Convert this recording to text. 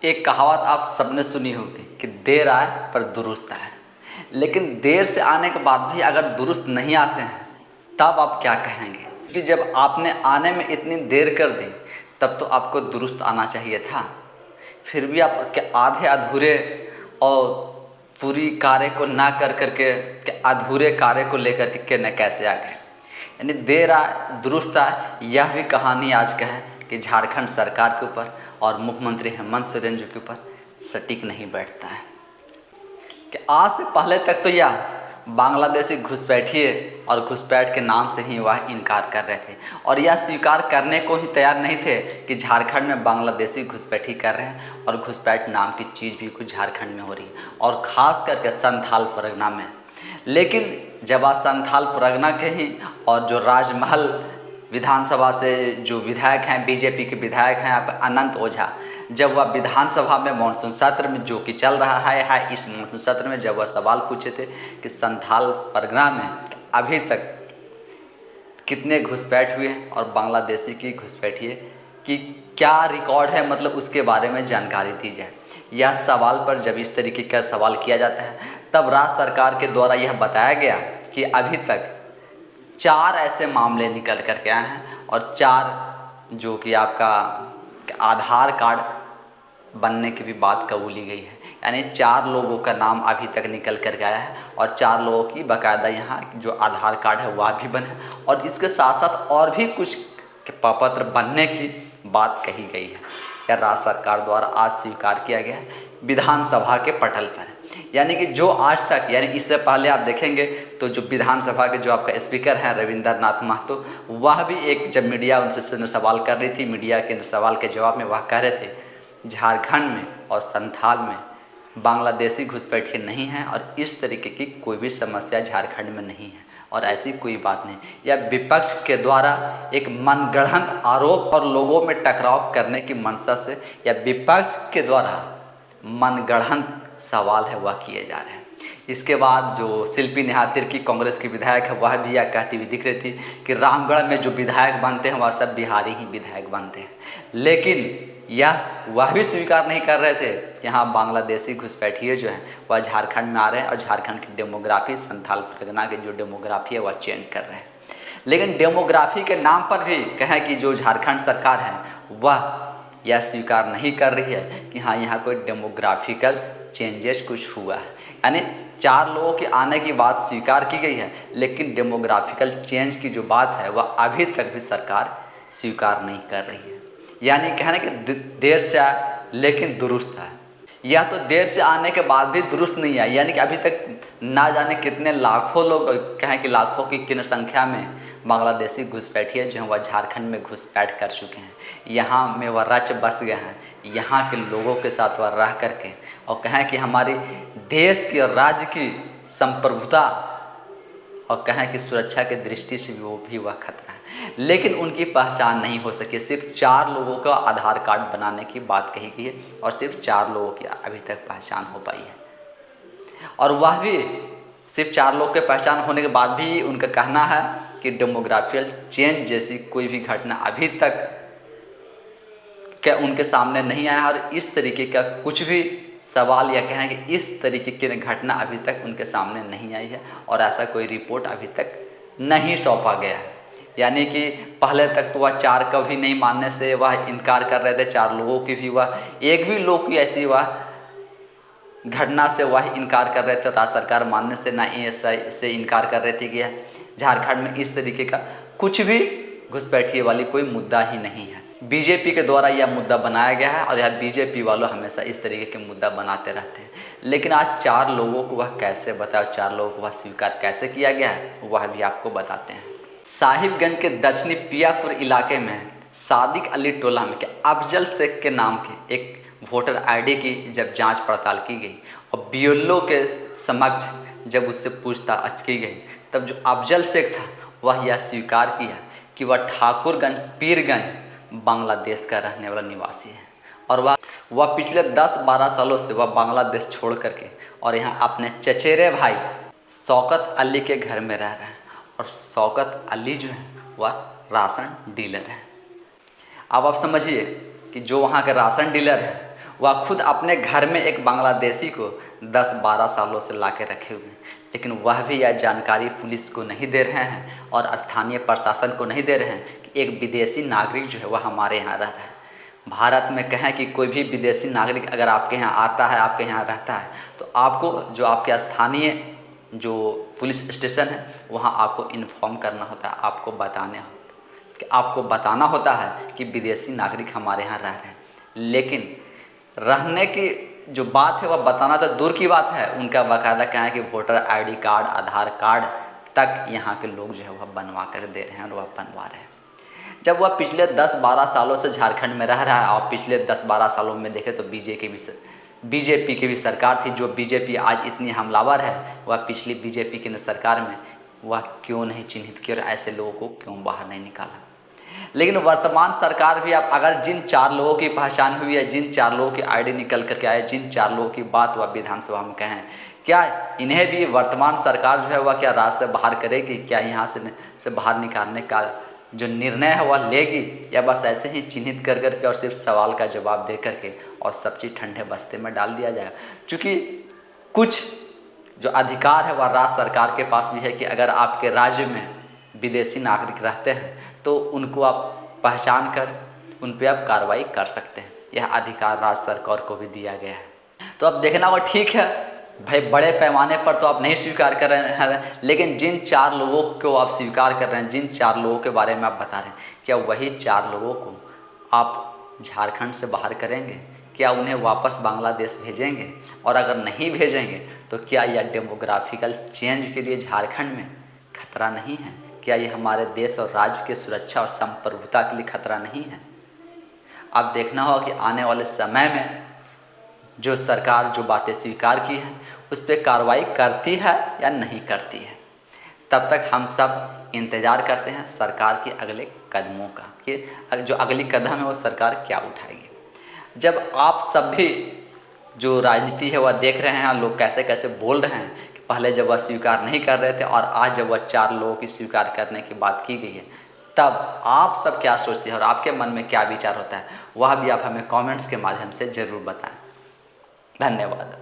एक कहावत आप सबने सुनी होगी कि देर आए पर दुरुस्त आए। लेकिन देर से आने के बाद भी अगर दुरुस्त नहीं आते हैं तब आप क्या कहेंगे? क्योंकि जब आपने आने में इतनी देर कर दी तब तो आपको दुरुस्त आना चाहिए था। फिर भी आप क्या आधे अधूरे और पूरी कार्य को ना कर करके अधूरे कार्य को लेकर के न कैसे आ गए? यानी देर आए दुरुस्त आए, यह भी कहानी आज का है कि झारखंड सरकार के ऊपर और मुख्यमंत्री हेमंत सोरेन जी के ऊपर सटीक नहीं बैठता है कि आज से पहले तक तो यह बांग्लादेशी घुसपैठिए और घुसपैठ के नाम से ही वह इनकार कर रहे थे और यह स्वीकार करने को ही तैयार नहीं थे कि झारखंड में बांग्लादेशी घुसपैठी कर रहे हैं और घुसपैठ नाम की चीज़ भी कुछ झारखंड में हो रही है और ख़ास करके संथाल परगना में। लेकिन जब आज संथाल परगना के ही और जो राजमहल विधानसभा से जो विधायक हैं, बीजेपी के विधायक हैं आप अनंत ओझा, जब वह विधानसभा में मानसून सत्र में जो कि चल रहा है इस मानसून सत्र में जब वह सवाल पूछे थे कि संथाल परगना में अभी तक कितने घुसपैठ हुए हैं और बांग्लादेशी की घुसपैठिए कि क्या रिकॉर्ड है, मतलब उसके बारे में जानकारी दी जाए। यह सवाल पर जब इस तरीके का सवाल किया जाता है तब राज्य सरकार के द्वारा यह बताया गया कि अभी तक 4 ऐसे मामले निकल कर के आए हैं और 4 जो कि आपका आधार कार्ड बनने की भी बात कबूली गई है। यानी 4 लोगों का नाम अभी तक निकल कर के आया है और 4 लोगों की बाकायदा यहाँ जो आधार कार्ड है वह भी बने और इसके साथ साथ और भी कुछ प्रपत्र बनने की बात कही गई है। यह राज्य सरकार द्वारा आज स्वीकार किया गया है विधानसभा के पटल पर। यानी कि जो आज तक, यानी इससे पहले आप देखेंगे तो जो विधानसभा के जो आपका स्पीकर हैं रविंद्र नाथ महतो, वह भी एक जब मीडिया उनसे सवाल कर रही थी, मीडिया के सवाल के जवाब में वह कह रहे थे झारखंड में और संथाल में बांग्लादेशी घुसपैठिए नहीं हैं और इस तरीके की कोई भी समस्या झारखंड में नहीं है और ऐसी कोई बात नहीं। यह विपक्ष के द्वारा एक मनगढ़ंत आरोप और लोगों में टकराव करने की मंशा से या विपक्ष के द्वारा मनगढ़ंत सवाल है वह किए जा रहे हैं। इसके बाद जो शिल्पी नेहातिर की कांग्रेस की विधायक है वह भी यह कहती हुई दिख रही थी कि रामगढ़ में जो विधायक बनते हैं वह सब बिहारी ही विधायक बनते हैं। लेकिन वह भी स्वीकार नहीं कर रहे थे कि यहाँ बांग्लादेशी घुसपैठिए जो हैं वह झारखंड में आ रहे हैं और झारखंड की डेमोग्राफी संथाल परगना की जो डेमोग्राफी है वह चेंज कर रहे हैं। लेकिन डेमोग्राफी के नाम पर भी कहें कि जो झारखंड सरकार है वह यह स्वीकार नहीं कर रही है कि हाँ यहाँ कोई डेमोग्राफिकल चेंजेस कुछ हुआ है। यानी 4 लोगों के आने की बात स्वीकार की गई है लेकिन डेमोग्राफिकल चेंज की जो बात है वह अभी तक भी सरकार स्वीकार नहीं कर रही है। यानी कहने कि देर से आए लेकिन दुरुस्त आए, या तो देर से आने के बाद भी दुरुस्त नहीं आए। यानी कि अभी तक ना जाने कितने लाखों लोग, कहें कि लाखों की किन संख्या में बांग्लादेशी घुसपैठिए जो हैं वह झारखंड में घुसपैठ कर चुके हैं, यहाँ में वह रच बस गए हैं, यहाँ के लोगों के साथ वह रह करके और कहें कि हमारे देश की और राज्य की संप्रभुता और कहें कि सुरक्षा की दृष्टि से वो भी वह खतरा है। लेकिन उनकी पहचान नहीं हो सकी। सिर्फ 4 लोगों का आधार कार्ड बनाने की बात कही गई है और सिर्फ 4 लोगों की अभी तक पहचान हो पाई है और वह भी सिर्फ 4 लोग के पहचान होने के बाद भी उनका कहना है कि डेमोग्राफिकल चेंज जैसी कोई भी घटना अभी तक क्या उनके सामने नहीं आया और इस तरीके का कुछ भी सवाल या कहें कि इस तरीके की घटना अभी तक उनके सामने नहीं आई है और ऐसा कोई रिपोर्ट अभी तक नहीं सौंपा गया है। यानी कि पहले तक तो वह 4 का भी नहीं मानने से वह इनकार कर रहे थे, 4 लोगों की भी वह एक भी लोग की ऐसी वह घटना से वह इनकार कर रहे थे, राज्य सरकार मानने से ना से इनकार कर रहे थे कि झारखंड में इस तरीके का कुछ भी घुसपैठिए वाली कोई मुद्दा ही नहीं है। बीजेपी के द्वारा यह मुद्दा बनाया गया है और यह बीजेपी वालों हमेशा इस तरीके के मुद्दा बनाते रहते हैं। लेकिन आज 4 लोगों को वह कैसे बताया, 4 लोगों को वह स्वीकार कैसे किया गया है वह भी आपको बताते हैं। साहिबगंज के दक्षिणी पियापुर इलाके में सादिक अली टोला में अफजल शेख के नाम के एक वोटर आईडी की जब जांच पड़ताल की गई और बीएलओ के समक्ष जब उससे पूछताछ की गई तब जो अफजल शेख था वह यह स्वीकार किया कि वह ठाकुरगंज पीरगंज बांग्लादेश का रहने वाला निवासी है और वह पिछले 10-12 सालों से वह बांग्लादेश छोड़ करके और यहाँ अपने चचेरे भाई शौकत अली के घर में रह रहे हैं और शौकत अली जो है वह राशन डीलर है। अब आप समझिए कि जो वहाँ के राशन डीलर है वह खुद अपने घर में एक बांग्लादेशी को 10-12 सालों से ला के रखे हुए हैं, लेकिन वह भी यह जानकारी पुलिस को नहीं दे रहे हैं और स्थानीय प्रशासन को नहीं दे रहे हैं कि एक विदेशी नागरिक जो है वह हमारे यहाँ रह रहा है। भारत में कहें कि कोई भी विदेशी नागरिक अगर आपके यहाँ आता है, आपके यहाँ रहता है, तो आपको जो आपके स्थानीय जो पुलिस स्टेशन है वहाँ आपको इन्फॉर्म करना होता है, आपको बताना होता है कि विदेशी नागरिक हमारे यहाँ रह रहे हैं। लेकिन रहने की जो बात है वह बताना तो दूर की बात है, उनका बाकायदा क्या है कि वोटर आईडी कार्ड, आधार कार्ड तक यहाँ के लोग जो है वह बनवा कर दे रहे हैं और वह बनवा रहे हैं। जब वह पिछले 10-12 सालों से झारखंड में रह रहा है और पिछले 10-12 सालों में देखें तो बीजेपी की भी सरकार थी, जो बीजेपी आज इतनी हमलावर है, वह पिछली बीजेपी की सरकार में वह क्यों नहीं चिन्हित किया और ऐसे लोगों को क्यों बाहर नहीं निकाला। लेकिन वर्तमान सरकार भी अब अगर जिन 4 लोगों की पहचान हुई है, जिन 4 लोगों की आईडी निकल करके आए, जिन 4 लोगों की बात वह विधानसभा में कहें, क्या इन्हें भी वर्तमान सरकार जो है वह क्या राज से बाहर करेगी? क्या यहाँ से बाहर निकालने का जो निर्णय है वह लेगी, या बस ऐसे ही चिन्हित कर करके और सिर्फ सवाल का जवाब दे करके और सब चीज़ ठंडे बस्ते में डाल दिया जाएगा? क्योंकि कुछ जो अधिकार है वह राज्य सरकार के पास भी है कि अगर आपके राज्य में विदेशी नागरिक रहते हैं तो उनको आप पहचान कर उन पर आप कार्रवाई कर सकते हैं। यह अधिकार राज्य सरकार को भी दिया गया है। तो अब देखना वो ठीक है भाई, बड़े पैमाने पर तो आप नहीं स्वीकार कर रहे हैं, लेकिन जिन 4 लोगों को आप स्वीकार कर रहे हैं, जिन 4 लोगों के बारे में आप बता रहे हैं, क्या वही 4 लोगों को आप झारखंड से बाहर करेंगे? क्या उन्हें वापस बांग्लादेश भेजेंगे? और अगर नहीं भेजेंगे तो क्या यह डेमोग्राफिकल चेंज के लिए झारखंड में खतरा नहीं है? क्या ये हमारे देश और राज्य की सुरक्षा और संप्रभुता के लिए खतरा नहीं है? अब देखना होगा कि आने वाले समय में जो सरकार जो बातें स्वीकार की है उस पर कार्रवाई करती है या नहीं करती है। तब तक हम सब इंतज़ार करते हैं सरकार के अगले कदमों का कि जो अगली कदम है वो सरकार क्या उठाएगी। जब आप सब भी जो राजनीति है वह देख रहे हैं, लोग कैसे कैसे बोल रहे हैं कि पहले जब वह स्वीकार नहीं कर रहे थे और आज जब वह 4 लोगों की स्वीकार करने की बात की गई है, तब आप सब क्या सोचते हैं और आपके मन में क्या विचार होता है, वह भी आप हमें कमेंट्स के माध्यम से ज़रूर बताएं। धन्यवाद।